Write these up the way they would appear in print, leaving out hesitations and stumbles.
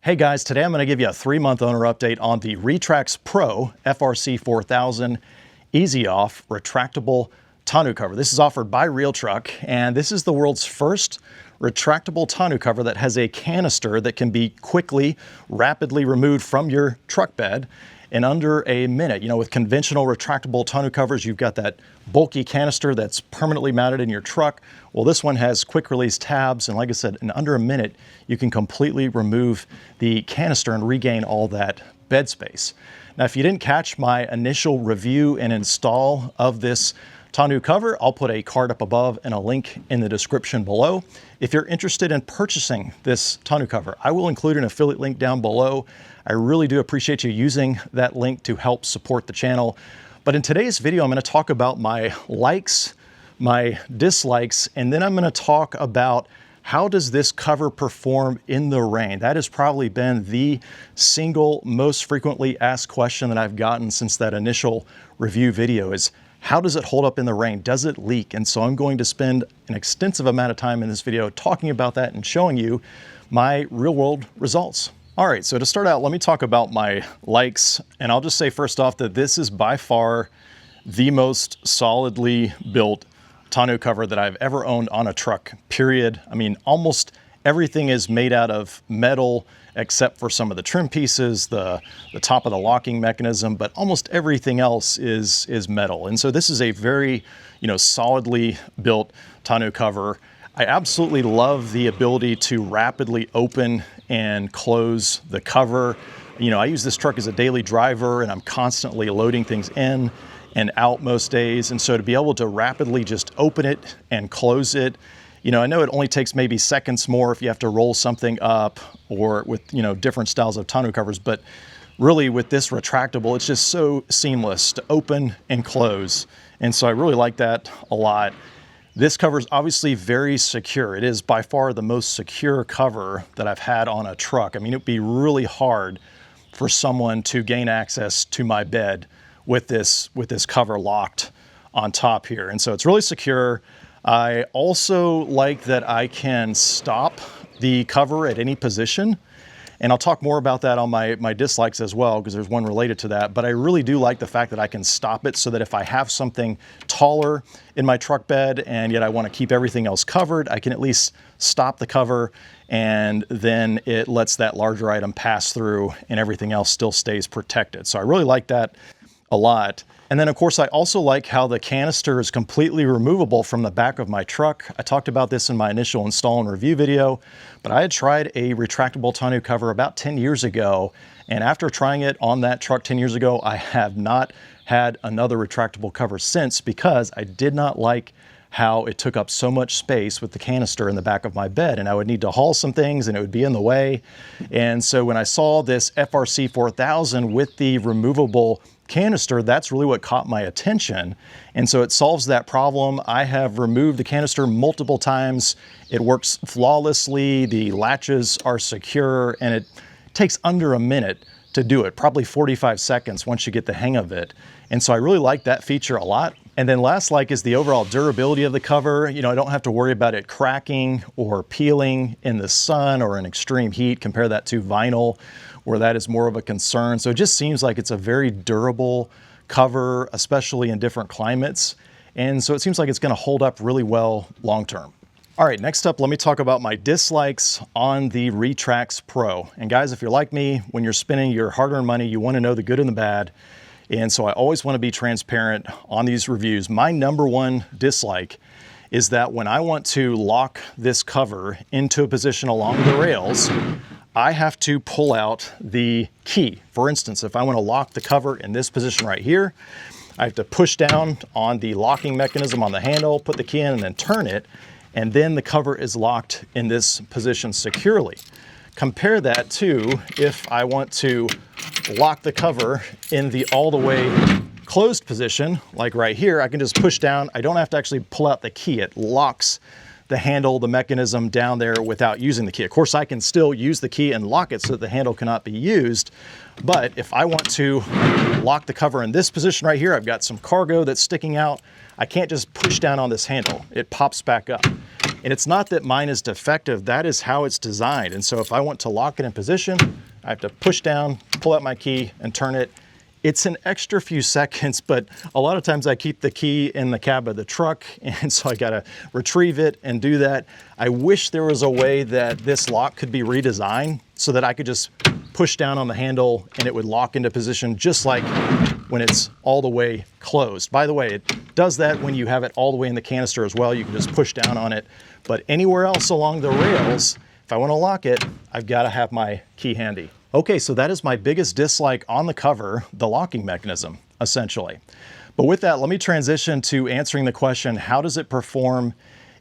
Hey guys, today I'm going to give you a 3-month owner update on the RetraxPro FRC-4000 EZ-Off Retractable Tonneau cover. This is offered by RealTruck, and this is the world's first retractable tonneau cover that has a canister that can be rapidly removed from your truck bed in under a minute. You know, with conventional retractable tonneau covers, you've got that bulky canister that's permanently mounted in your truck. Well, this one has quick release tabs, and like I said, in under a minute, you can completely remove the canister and regain all that bed space. Now, if you didn't catch my initial review and install of this tonneau cover, I'll put a card up above and a link in the description below. If you're interested in purchasing this tonneau cover, I will include an affiliate link down below. I really do appreciate you using that link to help support the channel. But in today's video, I'm going to talk about my likes, my dislikes, and then I'm going to talk about how does this cover perform in the rain. That has probably been the single most frequently asked question that I've gotten since that initial review video is, how does it hold up in the rain? Does it leak? And so I'm going to spend an extensive amount of time in this video talking about that and showing you my real world results. All right, so to start out, let me talk about my likes. And I'll just say first off that this is by far the most solidly built tonneau cover that I've ever owned on a truck, period. I mean, almost everything is made out of metal except for some of the trim pieces, the top of the locking mechanism, but almost everything else is metal. And so this is a very, solidly built tonneau cover. I absolutely love the ability to rapidly open and close the cover. I use this truck as a daily driver, and I'm constantly loading things in and out most days. And so to be able to rapidly just open it and close it, I know it only takes maybe seconds more if you have to roll something up or with, different styles of tonneau covers, but really with this retractable, it's just so seamless to open and close. And so I really like that a lot. This cover is obviously very secure. It is by far the most secure cover that I've had on a truck. I mean, it'd be really hard for someone to gain access to my bed with this cover locked on top here. And so it's really secure. I also like that I can stop the cover at any position. And I'll talk more about that on my dislikes as well, because there's one related to that. But I really do like the fact that I can stop it so that if I have something taller in my truck bed and yet I want to keep everything else covered, I can at least stop the cover, and then it lets that larger item pass through and everything else still stays protected. So I really like that a lot. And then of course, I also like how the canister is completely removable from the back of my truck. I talked about this in my initial install and review video, but I had tried a retractable tonneau cover about 10 years ago. And after trying it on that truck 10 years ago, I have not had another retractable cover since, because I did not like how it took up so much space with the canister in the back of my bed, and I would need to haul some things and it would be in the way. And so when I saw this FRC-4000 with the removable canister, that's really what caught my attention. And so it solves that problem. I have removed the canister multiple times. It works flawlessly. The latches are secure, and it takes under a minute to do it, probably 45 seconds once you get the hang of it. And so I really like that feature a lot. And then last like is the overall durability of the cover. I don't have to worry about it cracking or peeling in the sun or in extreme heat. Compare that to vinyl, where that is more of a concern. So it just seems like it's a very durable cover, especially in different climates. And so it seems like it's going to hold up really well long term. All right, next up, let me talk about my dislikes on the Retrax Pro. And guys, if you're like me, when you're spending your hard-earned money, you want to know the good and the bad. And so I always want to be transparent on these reviews. My number one dislike is that when I want to lock this cover into a position along the rails, I have to pull out the key. For instance, if I want to lock the cover in this position right here, I have to push down on the locking mechanism on the handle, put the key in, and then turn it, and then the cover is locked in this position securely. Compare that to if I want to lock the cover in the all the way closed position, like right here. I can just push down. I don't have to actually pull out the key. It locks the handle, the mechanism down there without using the key. Of course, I can still use the key and lock it so that the handle cannot be used. But if I want to lock the cover in this position right here, I've got some cargo that's sticking out. I can't just push down on this handle. It pops back up. And it's not that mine is defective, that is how it's designed. And so if I want to lock it in position, I have to push down, pull out my key and turn it. It's an extra few seconds, but a lot of times I keep the key in the cab of the truck, and so I gotta retrieve it and do that. I wish there was a way that this lock could be redesigned so that I could just push down on the handle and it would lock into position just like when it's all the way closed. By the way, it does that when you have it all the way in the canister as well. You can just push down on it. But anywhere else along the rails, if I want to lock it, I've got to have my key handy. Okay, so that is my biggest dislike on the cover, the locking mechanism, essentially. But with that, let me transition to answering the question, how does it perform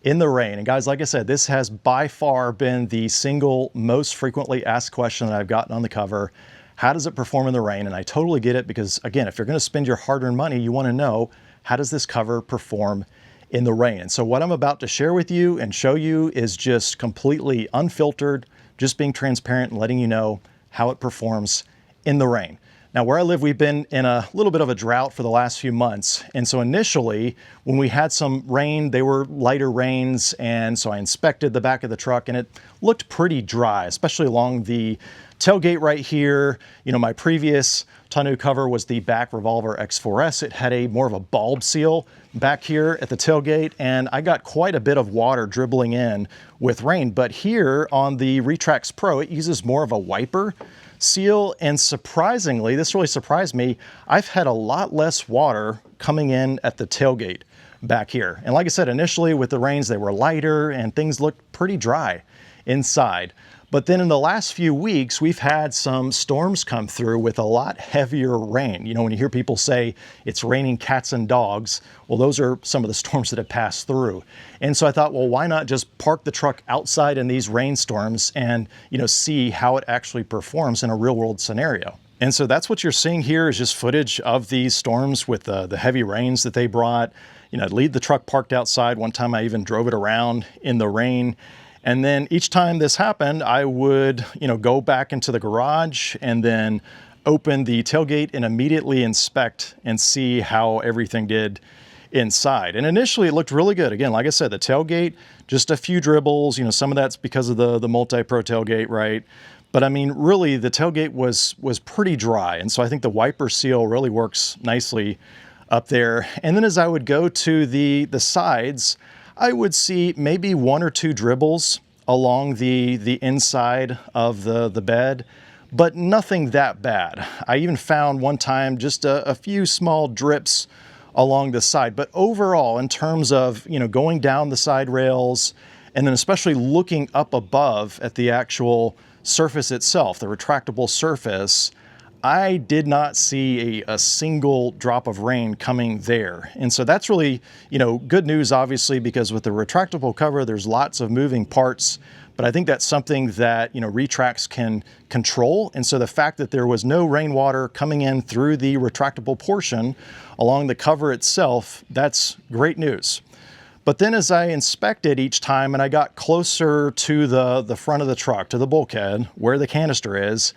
in the rain? And guys, like I said, this has by far been the single most frequently asked question that I've gotten on the cover. How does it perform in the rain? And I totally get it because, again, if you're going to spend your hard-earned money, you want to know, how does this cover perform in the rain? And so what I'm about to share with you and show you is just completely unfiltered, just being transparent and letting you know how it performs in the rain. Now, where I live, we've been in a little bit of a drought for the last few months. And so initially, when we had some rain, they were lighter rains. And so I inspected the back of the truck and it looked pretty dry, especially along the tailgate right here. You know, my previous tonneau cover was the back revolver X4S. It had a more of a bulb seal back here at the tailgate, and I got quite a bit of water dribbling in with rain. But here on the Retrax Pro, it uses more of a wiper seal, and surprisingly, this really surprised me, I've had a lot less water coming in at the tailgate back here. And like I said, initially with the rains, they were lighter and things looked pretty dry inside. But then in the last few weeks, we've had some storms come through with a lot heavier rain. You know, when you hear people say it's raining cats and dogs, well, those are some of the storms that have passed through. And so I thought, well, why not just park the truck outside in these rainstorms and, you know, see how it actually performs in a real world scenario. And so that's what you're seeing here is just footage of these storms with the heavy rains that they brought. You know, I'd leave the truck parked outside. One time I even drove it around in the rain. And then each time this happened, I would, you know, go back into the garage and then open the tailgate and immediately inspect and see how everything did inside. And initially it looked really good. Again, like I said, the tailgate, just a few dribbles, you know, some of that's because of the multi-pro tailgate, right? But I mean, really the tailgate was pretty dry. And so I think the wiper seal really works nicely up there. And then as I would go to the sides, I would see maybe one or two dribbles along the inside of the bed, but nothing that bad. I even found one time just a few small drips along the side. But overall, in terms of, you know, going down the side rails and then especially looking up above at the actual surface itself, the retractable surface, I did not see a single drop of rain coming there. And so that's really, you know, good news, obviously, because with the retractable cover, there's lots of moving parts, but I think that's something that, you know, Retrax can control. And so the fact that there was no rainwater coming in through the retractable portion along the cover itself, that's great news. But then as I inspected each time and I got closer to the front of the truck, to the bulkhead, where the canister is,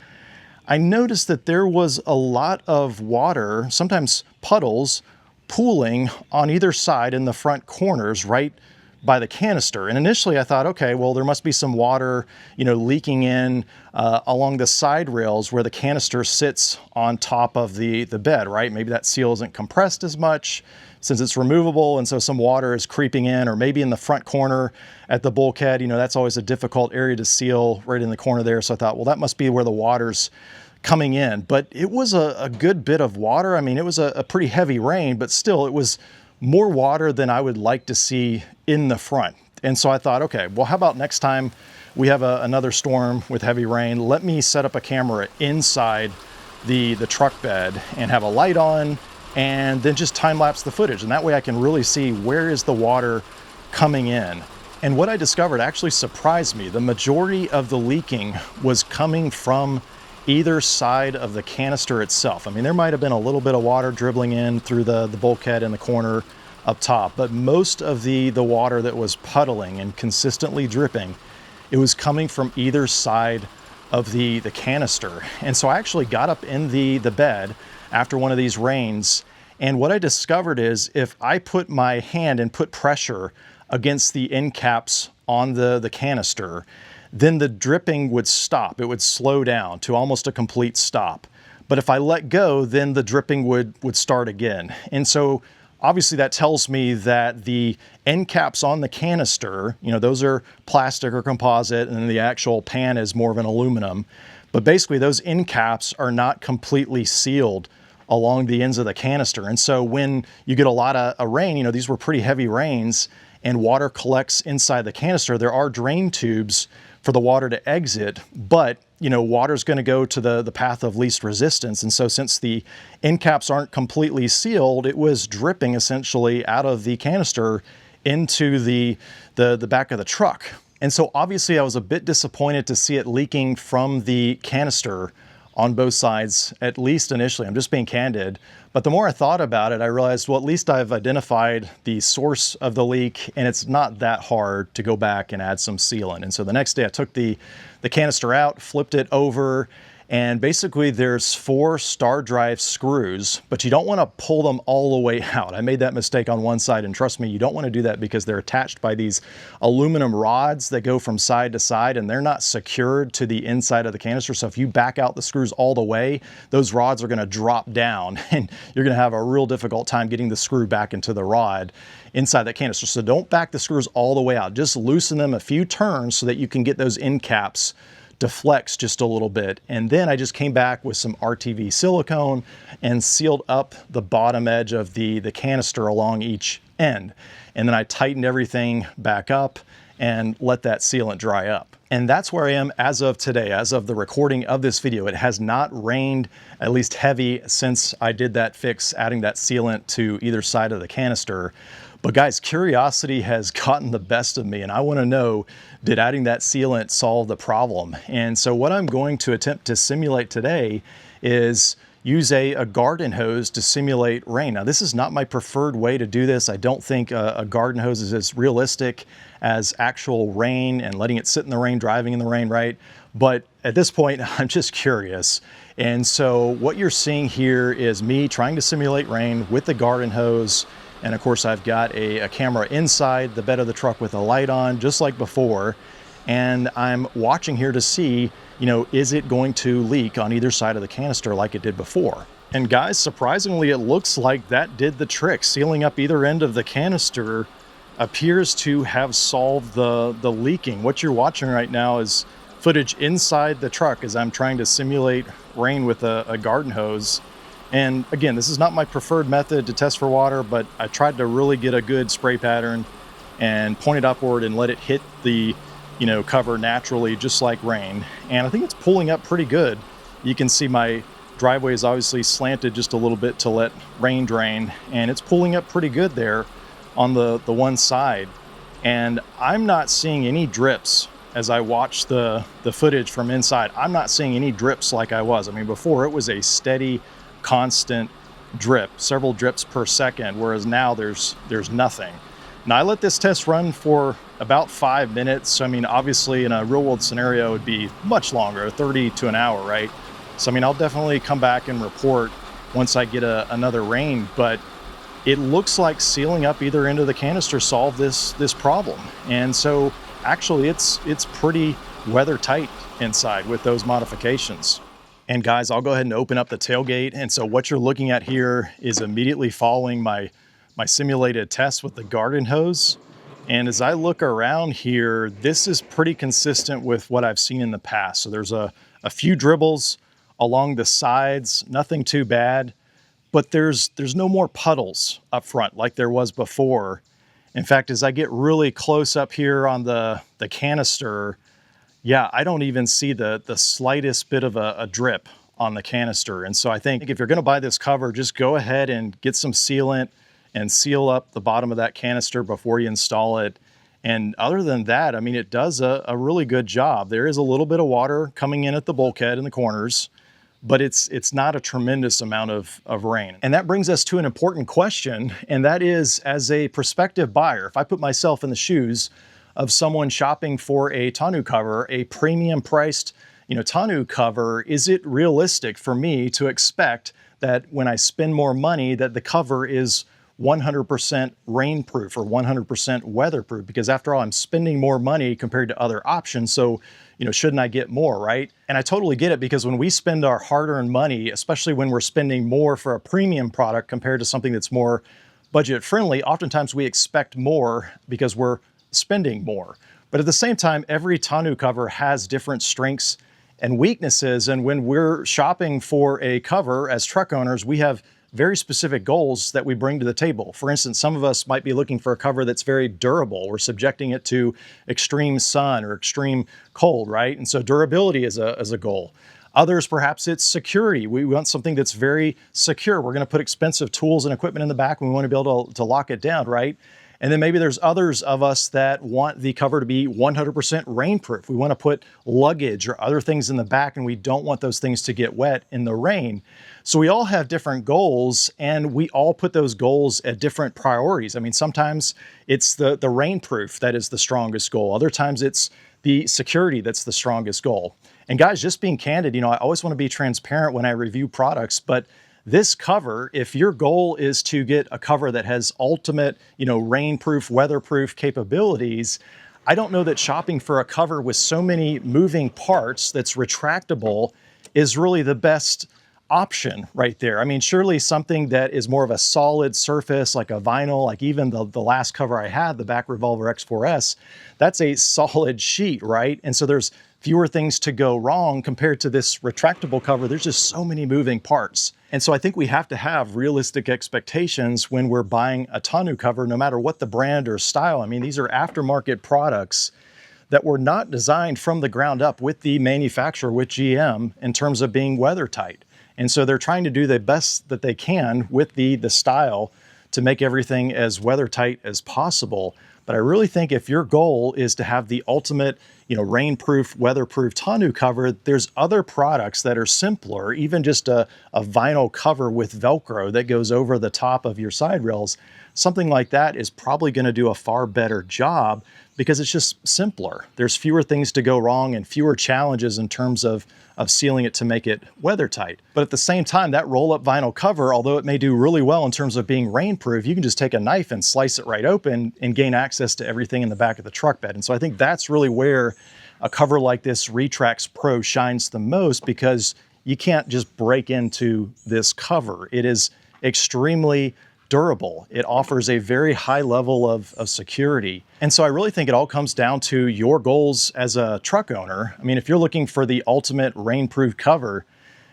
I noticed that there was a lot of water, sometimes puddles, pooling on either side in the front corners right by the canister. And initially I thought, okay, well, there must be some water, you know, leaking in along the side rails where the canister sits on top of the bed, right? Maybe that seal isn't compressed as much since it's removable, and so some water is creeping in, or maybe in the front corner at the bulkhead. You know, that's always a difficult area to seal, right in the corner there. So I thought, well, that must be where the water's coming in. But it was a good bit of water. I mean, it was a pretty heavy rain, but still it was more water than I would like to see in the front. And so I thought, okay, well, how about next time we have another storm with heavy rain, let me set up a camera inside the truck bed and have a light on, and then just time lapse the footage. And that way I can really see where is the water coming in. And what I discovered actually surprised me. The majority of the leaking was coming from either side of the canister itself. I mean, there might have been a little bit of water dribbling in through the bulkhead in the corner up top, but most of the water that was puddling and consistently dripping, it was coming from either side of the canister. And so I actually got up in the bed after one of these rains, and what I discovered is if I put my hand and put pressure against the end caps on the canister, then the dripping would stop. It would slow down to almost a complete stop. But if I let go, then the dripping would start again. And so obviously that tells me that the end caps on the canister, you know, those are plastic or composite, and then the actual pan is more of an aluminum. But basically those end caps are not completely sealed along the ends of the canister. And so when you get a lot of rain, you know, these were pretty heavy rains, and water collects inside the canister, there are drain tubes for the water to exit, but you know, water's going to go to the path of least resistance. And so since the end caps aren't completely sealed, it was dripping essentially out of the canister into the back of the truck. And so obviously I was a bit disappointed to see it leaking from the canister on both sides, at least initially. I'm just being candid. But the more I thought about it, I realized, well, at least I've identified the source of the leak, and it's not that hard to go back and add some sealant. And so the next day I took the canister out, flipped it over, and basically there's 4 star drive screws, but you don't want to pull them all the way out. I made that mistake on one side, and trust me, you don't want to do that because they're attached by these aluminum rods that go from side to side, and they're not secured to the inside of the canister. So if you back out the screws all the way, those rods are going to drop down, and you're going to have a real difficult time getting the screw back into the rod inside that canister. So don't back the screws all the way out. Just loosen them a few turns so that you can get those end caps to flex just a little bit. And then I just came back with some RTV silicone and sealed up the bottom edge of the canister along each end. And then I tightened everything back up and let that sealant dry up. And that's where I am as of today, as of the recording of this video. It has not rained, at least heavy, since I did that fix, adding that sealant to either side of the canister. But guys, curiosity has gotten the best of me, and I want to know, did adding that sealant solve the problem? And so what I'm going to attempt to simulate today is use a garden hose to simulate rain. Now, this is not my preferred way to do this. I don't think a garden hose is as realistic as actual rain and letting it sit in the rain, driving in the rain, right? But at this point, I'm just curious. And so what you're seeing here is me trying to simulate rain with the garden hose. And of course, I've got a camera inside the bed of the truck with a light on, just like before. And I'm watching here to see, you know, is it going to leak on either side of the canister like it did before? And guys, surprisingly, it looks like that did the trick. Sealing up either end of the canister appears to have solved the leaking. What you're watching right now is footage inside the truck as I'm trying to simulate rain with a garden hose. And again, this is not my preferred method to test for water, but I tried to really get a good spray pattern and point it upward and let it hit the, you know, cover naturally, just like rain. And I think it's pulling up pretty good. You can see my driveway is obviously slanted just a little bit to let rain drain, and it's pulling up pretty good there on the one side. And I'm not seeing any drips as I watch the footage from inside. I'm not seeing any drips like I was. I mean, before it was a steady, constant drip, several drips per second, whereas now there's nothing. Now I let this test run for about 5 minutes. I mean, obviously in a real world scenario, it would be much longer, 30 to an hour, right? So I mean, I'll definitely come back and report once I get another rain, but it looks like sealing up either end of the canister solved this problem. And so actually it's pretty weather tight inside with those modifications. And guys, I'll go ahead and open up the tailgate. And so what you're looking at here is immediately following my simulated test with the garden hose. And as I look around here, this is pretty consistent with what I've seen in the past. So there's a few dribbles along the sides, nothing too bad, but there's no more puddles up front like there was before. In fact, as I get really close up here on the canister, yeah, I don't even see the slightest bit of a drip on the canister. And so I think if you're gonna buy this cover, just go ahead and get some sealant and seal up the bottom of that canister before you install it. And other than that, I mean, it does a really good job. There is a little bit of water coming in at the bulkhead in the corners, but it's not a tremendous amount of rain. And that brings us to an important question, and that is, as a prospective buyer, if I put myself in the shoes of someone shopping for a tonneau cover, a premium priced, you know, tonneau cover, is it realistic for me to expect that when I spend more money that the cover is 100% rainproof or 100% weatherproof, because after all, I'm spending more money compared to other options. So, shouldn't I get more, right? And I totally get it, because when we spend our hard-earned money, especially when we're spending more for a premium product compared to something that's more budget friendly, oftentimes we expect more because we're spending more. But at the same time, every tonneau cover has different strengths and weaknesses. And when we're shopping for a cover as truck owners, we have very specific goals that we bring to the table. For instance, some of us might be looking for a cover that's very durable. We're subjecting it to extreme sun or extreme cold, right? And so durability is a goal. Others, perhaps it's security. We want something that's very secure. We're going to put expensive tools and equipment in the back, and we want to be able to lock it down, right? And then maybe there's others of us that want the cover to be 100% rainproof. We want to put luggage or other things in the back, and we don't want those things to get wet in the rain. So we all have different goals, and we all put those goals at different priorities. I mean, sometimes it's the rainproof that is the strongest goal. Other times it's the security that's the strongest goal. And guys, just being candid, I always want to be transparent when I review products, but this cover, if your goal is to get a cover that has ultimate, rainproof, weatherproof capabilities, I don't know that shopping for a cover with so many moving parts that's retractable is really the best option right there. I mean, surely something that is more of a solid surface, like a vinyl, like even the last cover I had, the Back Revolver X4S, that's a solid sheet, right? And so there's fewer things to go wrong compared to this retractable cover. There's just so many moving parts. And so I think we have to have realistic expectations when we're buying a tonneau cover, no matter what the brand or style. I mean, these are aftermarket products that were not designed from the ground up with the manufacturer, with GM, in terms of being weather tight. And so they're trying to do the best that they can with the style to make everything as weather tight as possible. But I really think if your goal is to have the ultimate, rainproof, weatherproof tonneau cover, there's other products that are simpler, even just a vinyl cover with Velcro that goes over the top of your side rails. Something like that is probably going to do a far better job because it's just simpler. There's fewer things to go wrong and fewer challenges in terms of sealing it to make it weather tight. But at the same time, that roll-up vinyl cover, although it may do really well in terms of being rainproof, you can just take a knife and slice it right open and gain access to everything in the back of the truck bed. And so I think that's really where a cover like this Retrax Pro shines the most, because you can't just break into this cover. It is extremely durable. It offers a very high level of security. And so I really think it all comes down to your goals as a truck owner. I mean, if you're looking for the ultimate rainproof cover,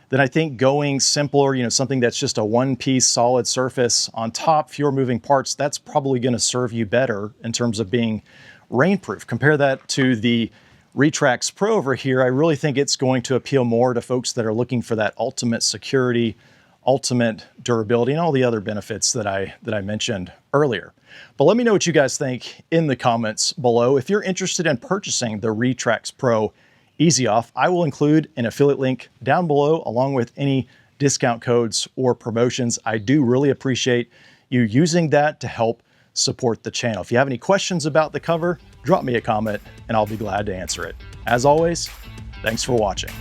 then I think going simpler, something that's just a one-piece solid surface on top, fewer moving parts, that's probably going to serve you better in terms of being rainproof. Compare that to the Retrax Pro over here. I really think it's going to appeal more to folks that are looking for that ultimate security, ultimate durability, and all the other benefits that I mentioned earlier. But let me know what you guys think in the comments below. If you're interested in purchasing the Retrax Pro EZ-Off, I will include an affiliate link down below along with any discount codes or promotions. I do really appreciate you using that to help support the channel. If you have any questions about the cover, drop me a comment and I'll be glad to answer it. As always, thanks for watching.